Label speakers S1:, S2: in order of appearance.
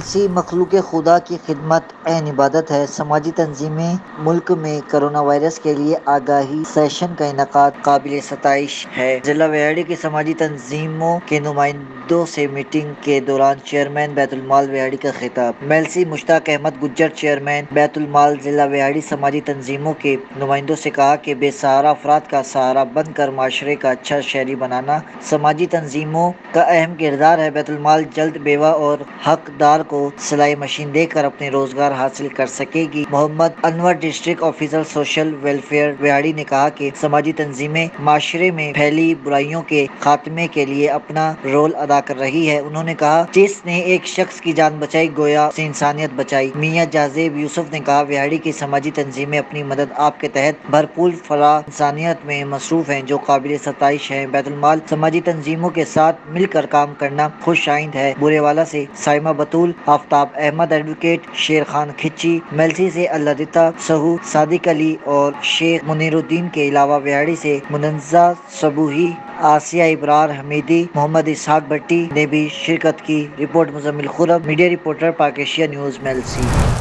S1: मेलसी मखलूक खुदा की खिदमत एन इबादत है। समाजी तंजीमें मुल्क में कोरोना वायरस के लिए आगाही सेशन का इनकाद काबिल सताइश है। जिला व्याड़ी की समाजी तंजीमों के नुमाइंदों से मीटिंग के दौरान चेयरमैन बैतुल माल व्याड़ी का खिताब। मेलसी मुश्ताक अहमद गुज्जर चेयरमैन बैतुल माल जिला व्याड़ी समाजी तंजीमों के नुमाइंदों से कहा कि बेसहारा अफराद का सहारा बनकर माशरे का अच्छा शहरी बनाना समाजी तंजीमों का अहम किरदार है। बैतुल माल जल्द बेवा और हकदार को सिलाई मशीन देकर अपने रोजगार हासिल कर सकेगी। Mohammad Anwar district officer social welfare व्याड़ी ने कहा कि समाजी तंजीमें माशरे में फैली बुराइयों के खात्मे के लिए अपना रोल अदा कर रही है। उन्होंने कहा, जिसने एक शख्स की जान बचाई गोया से इंसानियत बचाई। मियां जाजेब यूसुफ ने कहा, व्याड़ी की समाजी तंजीमें अपनी मदद आपके तहत भरपूर फलाह इंसानियत में मसरूफ हैं, जो काबिल सताइश है। बैतुल माल समाजी तंजीमों के साथ मिलकर काम करना खुश आइंद है। बुरेवाला से साइमा बतूल, आफ्ताब अहमद, एडवोकेट शेर खान खिच्ची, मेलसी से अल्लादिता सहू, सादिक अली और शेख मुनीरुद्दीन के अलावा व्याड़ी से मुनज्जा सबूही, आसिया इब्रार हमीदी, मोहम्मद इसहाक भट्टी ने भी शिरकत की। Report Muzammil Khurram, media reporter पाक एशिया न्यूज़ मेलसी।